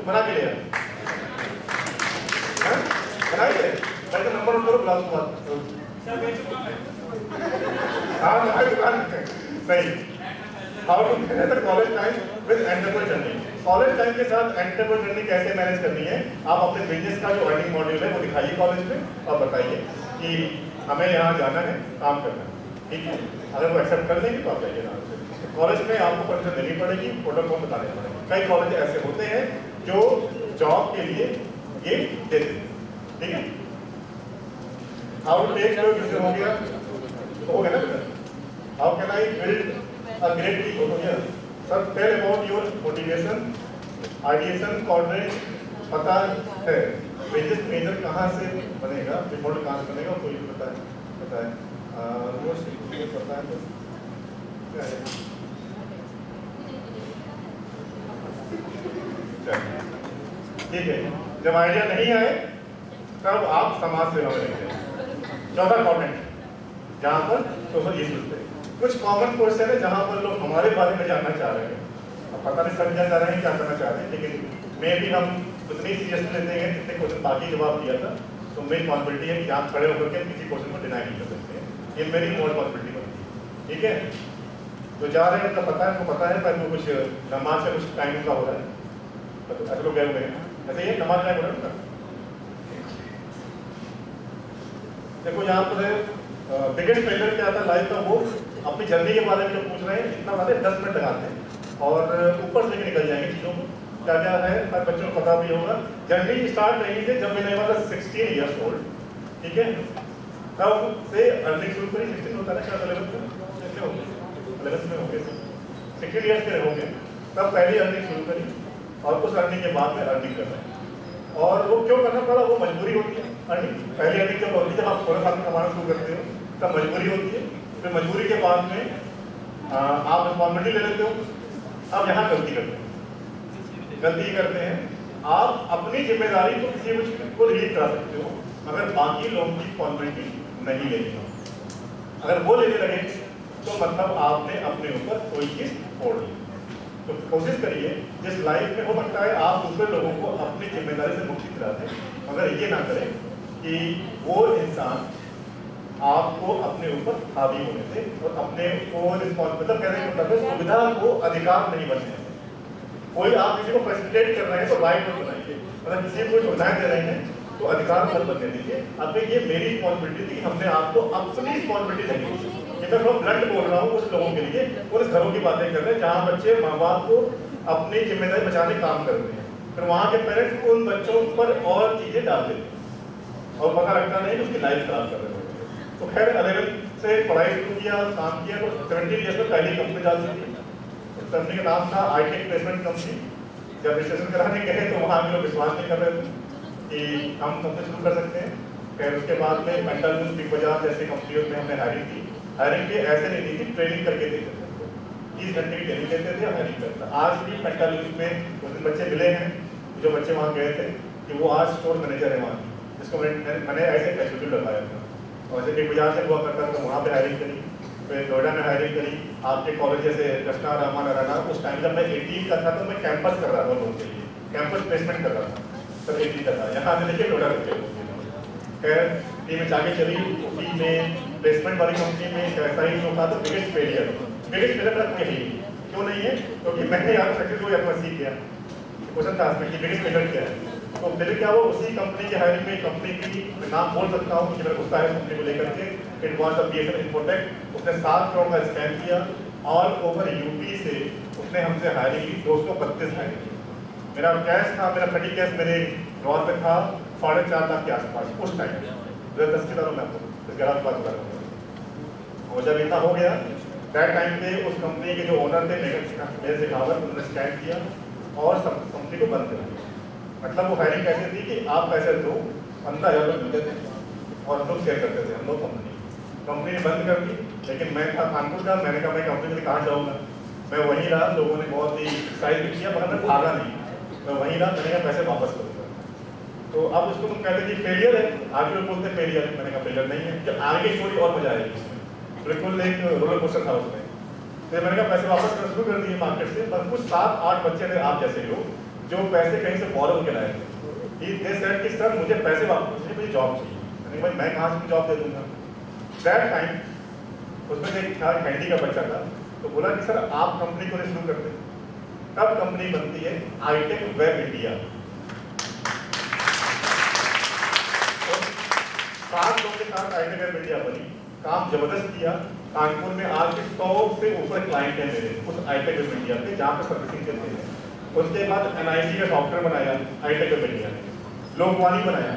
बना के ले आए, बनाइए, पहले नंबर करो क्लास बात। हाँ दुकान सही। How to manage the college time with entrepreneur journey. College time के साथ एंटरप्रेन्योर जर्नी कैसे मैनेज करनी है, आप अपने बिजनेस का जो अर्निंग मॉड्यूल है वो दिखाइए कॉलेज में और बताइए कि हमें यहाँ जाना है, काम करना है, ठीक है। अगर वो एक्सेप्ट कर लेंगे तो आप जाइए ना। कॉलेज में आपको परमिशन देनी पड़ेगी, प्रोटोकॉल बताने पड़ेगा। कई कॉलेज ऐसे होते हैं जो जॉब के लिए ये देते हैं, ठीक है। हाउ टू टेक योर हो गया, हो गया ना। How can I build a great team, हो गया sir. Tell about your motivation, ideation, coordinate, पता है बिजनेस मेजर कहाँ से बनेगा, रिपोर्ट कहाँ से बनेगा, कोई पता है रोज पता है तो क्या है। ठीक है, जब आइडिया नहीं आए तब आप समाज सेवा में देखते हैं। चौथा कॉमेंट जहाँ पर सोशल इश्यूज पे कुछ कॉमन क्वेश्चन है जहाँ पर लोग हमारे बारे में जानना चाह रहे हैं। अब पता नहीं समझना चाह रहे हैं क्या करना चाह रहे हैं, लेकिन मे भी हम उतनी सीरियसली लेते हैं जितने क्वेश्चन बाकी जवाब दिया था। तो मेरी रिस्पॉन्सिबिलिटी है कि आप खड़े होकर के किसी क्वेश्चन को डिनाई नहीं कर सकते हैं, ये मेरी रिस्पॉन्सिबिलिटी बनती है, ठीक है। तो जा रहे हैं मतलब पता है, पता है पर वो कुछ नमाज से कुछ टाइम का हो रहा है, तो ऐसे लोग गए हुए हैं, ऐसे ये नमाज टाइम हो रहा है ना। देखो यहाँ पर बिगेस्ट फेलियर क्या था लाइफ का, वो अपनी जर्नी के बारे में जो पूछ रहे हैं इतना बातें 10 मिनट लगाते हैं और ऊपर से निकल जाएंगे चीज़ों को। क्या क्या है पर बच्चों को पता भी होगा। जर्नी स्टार्ट रही थी जब मैंने वाला 16 ईयर्स ओल्ड, ठीक है। तब से अर्निंग शुरू करी, 16 होता है ना, शायद 11 कैसे हो गए, 11 में हो गए, 16 ईयर्स के हो गए। तब पहली अर्निंग शुरू करी और उस अर्निंग के बाद में अर्निंग कर रहे हैं। और वो क्यों करना पड़ा, वो मजबूरी होती है। अर्निंग पहली अर्निंग जब होती है, जब आप 16 साल में कमाना शुरू करते हो तब मजबूरी होती है। फिर मजबूरी के बाद में आप रिस्पॉन्सिबिलिटी ले लेते हो। अब यहाँ गलती करते हैं, गलती करते हैं आप अपनी जिम्मेदारी को किसी को रिलीव करा सकते हो मगर बाकी लोगों की रिस्पॉन्सिबिलिटी नहीं लेनी हो। अगर वो लेने लगे तो मतलब आपने अपने ऊपर कोई चीज छोड़ ली। तो कोशिश करिए जिस लाइफ में हो सकता है आप दूसरे लोगों को अपनी जिम्मेदारी से मुक्ति दिला दें, मगर ये ना करें कि वो इंसान आपको अपने ऊपर हावी होने से और अपने को रिस्पॉन्सिबिलिटी कहने का मतलब है सुविधा को अधिकार नहीं बनने। कोई आप किसी को फैसिलिटेट कर रहे हैं तो राइट मत बनाइए, मतलब किसी को सुविधाएं दे रहे हैं तो अधिकार मत बनने दीजिए। अब ये मेरी रिस्पॉन्सिबिलिटी थी, हमने आपको अपनी रिस्पॉन्सिबिलिटी नहीं दी। ये मैं थोड़ा ब्लंट बोल रहा हूँ उस लोगों के लिए, उन घरों की बातें कर रहे हैं जहाँ बच्चे माँ बाप को अपनी जिम्मेदारी बचाने काम कर रहे हैं, फिर वहाँ के पेरेंट्स उन बच्चों पर और चीजें डाल देते हैं और पता लगता नहीं कि उसकी लाइफ खराब कर रहे हैं। तो खैर 11 से पढ़ाई शुरू किया, काम किया, तो 17 ईयर्स में पहली कंपनी डाल दी। कंपनी का नाम था आई.टी. Placement company. जब रजिस्ट्रेशन कराने गए तो वहाँ के लोग विश्वास नहीं कर रहे थे कि हम कंपनी शुरू कर सकते हैं। फिर उसके बाद में मेंटल बिग बाजार जैसे कंपनियों में हमने हायरिंग की। हायरिंग की ऐसे नहीं थी, ट्रेनिंग करके देते थे, 30 घंटे की ट्रेनिंग देते थे, हायरिंग करता। आज भी मेंटल में कुछ बच्चे मिले हैं जो बच्चे वहाँ गए थे कि वो आज स्टोर मैनेजर है वहाँ, जिसको मैंने ऐसे एग्जीक्यूटिव लगाया था। और जैसे बिग बाजार से हुआ करता था वहाँ पे हायरिंग करी, फिर नोएडा में हायरिंग करी। आपके कॉलेज जैसे कृष्णा रामा नारायणा, उस टाइम जब मैं 18 का था तो मैं कैंपस कर रहा था लोगों के लिए, कैंपस प्लेसमेंट कर रहा था, तब 18 का था। यहाँ से देखिए नोएडा करके खैर टीम में आगे चली। उसी में प्लेसमेंट वाली कंपनी में ऐसा ही जो था तो बिगेस्ट फेलियर तक यही क्यों नहीं है, क्योंकि मैंने यहाँ सक्सेस को यहाँ सीख गया। क्वेश्चन था कि बिगेस्ट फेलियर क्या है, तो फिर क्या वो उसी कंपनी की हायरिंग में कंपनी की नाम बोल सकता हूँ क्योंकि मेरा गुस्सा है कंपनी को लेकर के। It was the BSNL infotech. उसने 7 करोड़ का स्कैम किया और ओवर यूपी से उसने हमसे हायरिंग की, 232 हायरिंग की। मेरा कैश था, मेरा खड़ी कैश मेरे ड्रॉर में था 4.5 लाख के आसपास उस टाइम 2010 के दौरान। मैं आपको 11 की बात बता रहा हूँ। और जब इतना हो गया दैट टाइम पे उस कंपनी के जो ओनर थे मेरे शेखावत, उन्होंने स्कैम किया और सब कंपनी को बंद कर दिया। मतलब वो हायरिंग कैसे थी कि आप पैसे दो 15,000 रुपये मिलते थे और हम लोग शेयर करते थे, हम लोग कंपनी ने बंद कर दी। लेकिन मैं था कानपुर का, मैंने कहा मैं कंपनी के लिए कहाँ जाऊँगा, मैं वहीं रहा। लोगों ने बहुत ही एक्साइज भी किया मगर मैं भागा नहीं, मैं वहीं रहा। मैंने कहा पैसे वापस करूँगा। तो अब उसको तुम कहते कि फेलियर है, आगे लोग बोलते फेलियर, मैंने कहा फेलियर नहीं है। जब आगे स्टोरी और मजा आएगी इसमें, बिल्कुल एक रोलर कोस्टर था उसमें। फिर मैंने कहा पैसे वापस करना शुरू कर दिए मार्केट से, पर कुछ 7-8 बच्चे थे आप जैसे लोग जो पैसे कहीं से बोरो होकर लाए थे। दे सेड कि सर मुझे पैसे वापस चाहिए, मुझे जॉब चाहिए। मैंने भाई मैं कहाँ से जॉब दे दूंगा। दैट टाइम उसमें से एक था हैंडी का बच्चा था, तो बोला कि सर आप कंपनी को शुरू करते हैं। तब कंपनी बनती है आईटेक वेब इंडिया। 7 लोगों के साथ आईटेक वेब इंडिया बनी, काम जबरदस्त किया। कानपुर में आज के 100 से ऊपर क्लाइंट हैं मेरे उस आईटेक वेब इंडिया पे, जहाँ पे सर्विसिंग करते हैं। उसके बाद NIC का सॉफ्टवेयर बनाया आईटेक वेब इंडिया ने, लोकवाणी बनाया,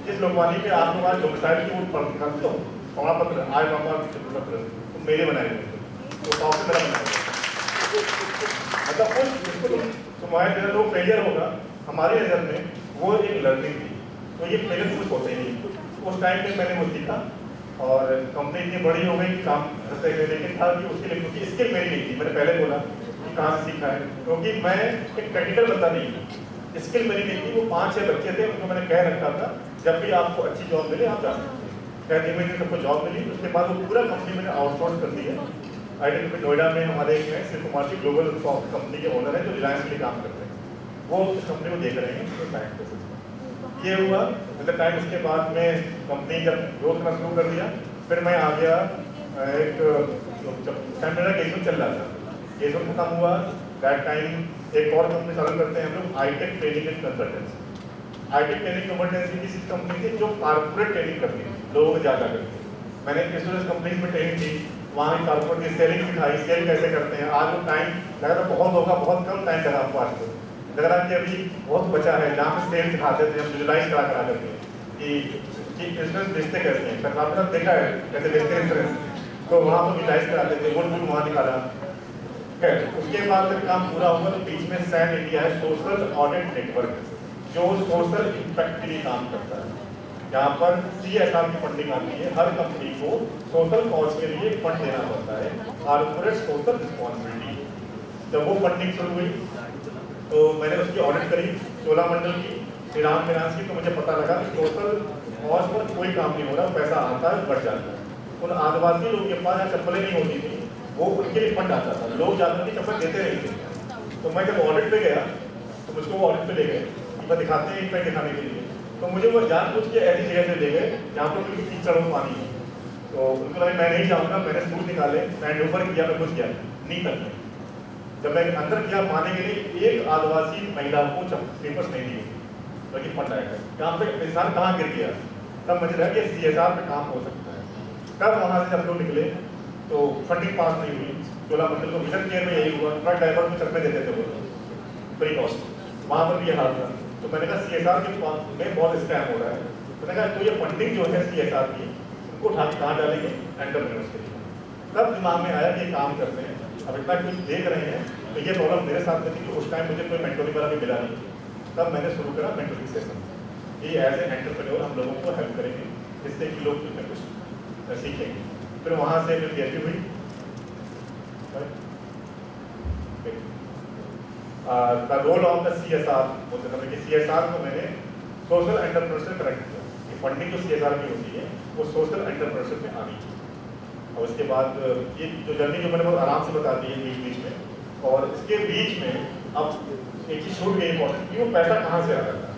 जिस लोकवाणी पे आप लोग आज डोमिसाइल की वो करते हो, प्रमाण पत्र आय प्रमाण पत्र तो मेरे बनाए हुए, तो सॉफ्टवेयर मेरा बनाया। मतलब कुछ इसको तुम्हारे नजर वो फेलियर होगा, हमारी नज़र में वो एक लर्निंग थी। तो ये फेलियर कुछ होते ही नहीं। उस टाइम पे मैंने वो सीखा और कंपनी इतनी बड़ी हो गई कि काम करते गए, लेकिन था कि उसके लिए क्योंकि स्किल मेरी नहीं थी। मैंने पहले बोला कि कहाँ से सीखा है, क्योंकि मैं एक टेक्निकल बंदा नहीं हूँ, स्किल मेरी नहीं थी। वो 5-6 बच्चे थे, उनको मैंने कह रखा था जब भी आपको अच्छी जॉब मिले आप जा सकते हैं। कहते हुए सबको जॉब मिली। उसके बाद वो पूरा कंपनी मैंने आउटसोर्स कर दी है। आईटी में नोएडा में हमारे एक है Shiv Kumar ji, global soft company के ओनर है, जो रिलायंस के लिए काम करते हैं। वो इस कंपनी को देख रहे हैं तो बैंक बेसिस पे। ये हुआ मतलब टाइम। उसके बाद में कंपनी जब ग्रोथ करना शुरू कर दिया, फिर मैं आ गया एक जब मेरा केसुन चल रहा था, केसुन खत्म हुआ। दैट टाइम एक और कंपनी चालू करते हैं हम लोग, आईटेक training and consultancy. आईटेक training consultancy किसी कंपनी थी जो कॉर्पोरेट ट्रेनिंग करती है, लोगों को ज़्यादा करती है। मैंने इंश्योरेंस कंपनी में ट्रेनिंग दी, वहाँ कॉर्पोरेट की सेलिंग सिखाई, सेल कैसे करते हैं। आज वो टाइम लगा था बहुत होगा, बहुत कम टाइम लगा आपको आज को, लग रहा कि अभी बहुत बचा है। जहाँ पे सेल सिखाते थे हम विजुलाइज करा करके कि इंश्योरेंस बेचते कैसे हैं, पर आपने देखा है कैसे बेचते हैं इंश्योरेंस, तो वहाँ पर विजुलाइज कराते थे, गुड गुड वहाँ निकाला। खैर उसके बाद जब काम पूरा हुआ तो बीच में सैन इंडिया है, सोशल ऑडिट नेटवर्क, जो सोशल इम्पैक्ट के लिए काम करता है। यहाँ पर CSR की फंडिंग आती है, हर कंपनी को सोशल कॉज के लिए फंड देना पड़ता है, कॉर्पोरेट सोशल रिस्पॉन्सिबिलिटी। जब वो फंडिंग शुरू हुई तो मैंने उसकी ऑडिट करी, चोलामंडल की, श्री राम फाइनेंस की। तो मुझे पता लगा कि सोशल कॉज पर कोई काम नहीं हो रहा, पैसा आता है बढ़ जाता है। उन आदिवासी लोगों के पास चप्पलें नहीं होती थी, वो उनके लिए फंड आता था, लोग जाकर के चप्पल देते नहीं थे। तो मैं जब ऑडिट पे गया तो मुझको वो ऑडिट पे ले गए कि मैं दिखाते हैं एक पेन दिखाने के लिए। तो मुझे वो जानबूझ के ऐसी जगह से ले गए जहाँ पर कोई कीचड़ हो, पानी है। तो उनको लगा मैं नहीं जाऊँगा। मैंने सूट निकाले, मैंने ऊपर किया, मैं घुस गया नी तक में। जब मैं अंदर किया पाने के लिए, एक आदिवासी महिला को पेपर्स नहीं दिए, बल्कि फंड आएगा। यहाँ पे इंसान कहाँ गिर गया, तब मुझे लगा कि CSR पे काम हो सकता है। तब वहाँ से जब लोग निकले तो फंडिंग पास नहीं हुई। चोलामंडल को विजन केयर में यही हुआ, ट्रक ड्राइवर को चकमे देते थे वो फ्री कॉस्ट, वहाँ पर भी ये हाल था। तो मैंने कहा CSR के में बहुत स्कैम हो रहा है। मैंने कहा तो ये फंडिंग जो है CSR की, उनको उठा के कहाँ डालेंगे, एंटरप्रेन्योर्स के लिए। तब दिमाग में आया कि काम करते हैं, अब इतना कुछ देख रहे हैं। तो ये प्रॉब्लम मेरे साथ में थी कि उस टाइम मुझे कोई मेंटोरिंग वाला भी मिला नहीं। तब मैंने शुरू करा मेंटोरिंग सेशन, कि एज ए एंटरप्रेन्योर हम लोगों को हेल्प करेंगे, जिससे कि लोग कुछ न कुछ सीखेंगे। फिर वहाँ से फिर PhD हुई। The role of the CSR बोलते हैं कि CSR को मैंने सोशल एंटरप्रेन्योरशिप कनेक्ट किया कि फंडिंग जो CSR की होती है वो सोशल एंटरप्रेन्योरशिप में आनी चाहिए। और उसके बाद ये जो जर्नी जो मैंने बहुत आराम से बता दी है बीच बीच में, और इसके बीच में अब एक चीज़ छूट गई इंपॉर्टेंट कि वो पैसा कहाँ से आ रहा था।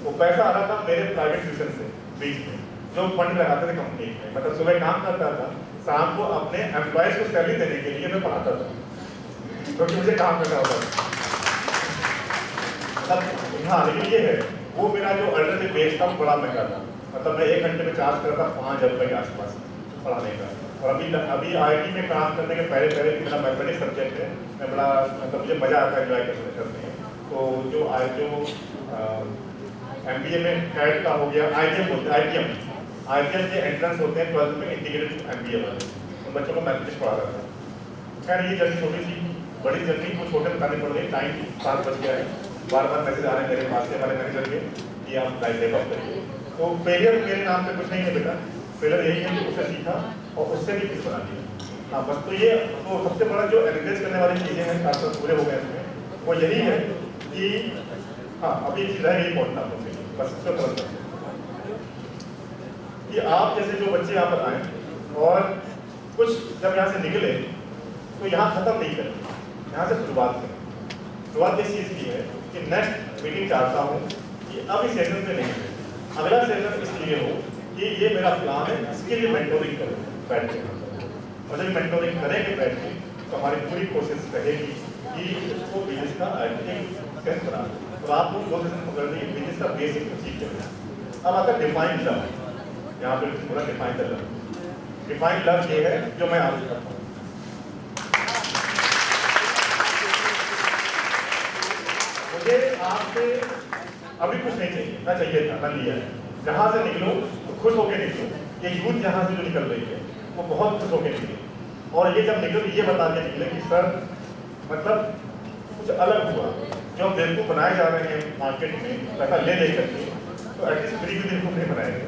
वो पैसा आ रहा था मेरे प्राइवेट ट्यूशन से, बीच में जो फंड लगाते थे कंपनी में। मतलब सुबह काम करता था, शाम को अपने एम्प्लॉयज़ को सैलरी देने के लिए मैं पढ़ाता था, क्योंकि मुझे काम करना होता था। हाँ, लेकिन ये है वो मेरा जो अल्टरनेटिव बेस था वो बड़ा महंगा था। मतलब मैं 1 घंटे में चार्ज करता 5,000 रुपये के आसपास पढ़ाने का। और अभी IIT में काम करने के पहले मेरा मैथमेटिक्स सब्जेक्ट है, मैं बड़ा मतलब मुझे मज़ा आता है एंजॉय करने में। तो जो MBA में कैट का हो गया, ITM बोलते हैं, ITM के एंट्रेंस होते हैं 12th में, इंटीग्रेटेड MBA वाले, उन बच्चों को मैथमेटिक्स पढ़ा रहा था। खैर ये जर्नी छोटी सी, बड़ी जर्नी को छोटे बताने पड़ गई। टाइम 7 बज गया है, बार मैसेज आ रहे हैं मेरे पास से हमारे मैनेजर के कि आप लाइव टेक ऑफ करिए। तो फेलियर मेरे नाम पे कुछ नहीं है बेटा, फेलियर यही है कि उससे सीखा और उससे भी कुछ बना दिया। हाँ बस, तो ये तो सबसे बड़ा जो एनकरेज करने वाली चीज़ें हैं, खासकर पूरे हो गए इसमें, वो यही है कि हाँ अभी चीज़ है यही पहुँचना आपको बस इसको समझना कि आप जैसे जो बच्चे यहाँ पर आए और कुछ जब यहाँ से निकले तो यहाँ ख़त्म नहीं करें, यहाँ से शुरुआत करें। शुरुआत इस चीज़ की है कि नेक्स्ट मीटिंग चाहता हूँ कि अब इस सेशन में नहीं, अगला सेशन इसलिए हो कि ये मेरा प्लान है, इसके लिए मेंटोरिंग करें बैठ के, और जब मेंटोरिंग करेंगे बैठ के तो हमारी पूरी कोशिश रहेगी कि इसको बिजनेस का सेंस बना, और आप लोग 2 सेशन पकड़ लीजिए बिजनेस का बेसिक को सीख करें। अब आता डिफाइंड लव, यहाँ पे पूरा डिफाइंड लव, डिफाइंड लव ये है जो मैं आपसे करता हूँ। मुझे आपसे अभी कुछ नहीं चाहिए, ना चाहिए था, ना लिया है। जहाँ से निकलो तो खुश होकर निकलो। ये यूथ जहाँ से जो निकल रही है वो बहुत खुश होकर निकले, और ये जब निकल ये बता के निकले कि सर मतलब कुछ अलग हुआ, जो हम बेवकूफ़ बनाए जा रहे हैं मार्केट में पैसा ले करके, तो एटलीस्ट फ्री भी बेवकूफ़ नहीं बनाए गए।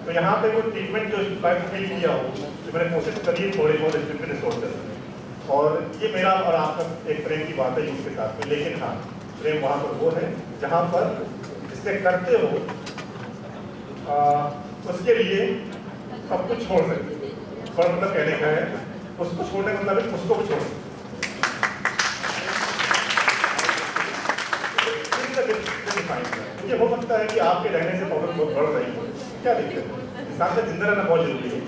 तो यहाँ पे वो ट्रीटमेंट जो फील किया हो, तो मैंने कोशिश करी थोड़ी बहुत स्पेसिफिक रिसोर्सेज में, और ये मेरा और आपका एक प्रेम की बात है यूथ के साथ में। लेकिन हाँ, प्रेम वहाँ पर वो है जहाँ पर जिससे करते हो उसके लिए सब कुछ छोड़ सकते, पर मतलब कहने का है उसको छोड़ने का मतलब उसको भी छोड़ सकते। मुझे हो सकता है कि आपके रहने से प्रॉब्लम बहुत बढ़ रही है, क्या दिक्कत है, इंसान का जिंदा रहना बहुत जरूरी है,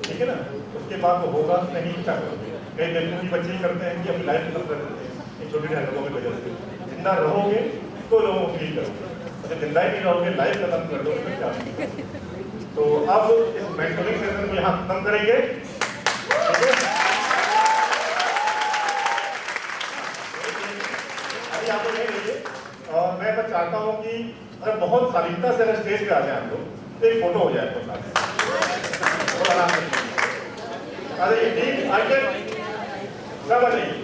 ठीक है ना। उसके बाद वो होगा नहीं, क्या करोगे। कई बेवकूफ़ी बच्चे ही करते हैं कि अपनी लाइफ खत्म कर देते हैं इन छोटी हरकतों की वजह से। जिंदा रहोगे तो लोगों को फील करोगे, जब जिंदा ही नहीं रहोगे, लाइफ खत्म कर दोगे तो क्या। तो अब इस मेंटरिंग सेशन को यहाँ खत्म करेंगे, ठीक है। अभी आप लोग नहीं रहिए, और मैं बस चाहता हूँ कि अगर बहुत शालीनता से अगर स्टेज पे आ जाए हम लोग तो एक फोटो हो जाए आपके साथ, और आराम से। अरे ठीक, आइए सब आ जाइए।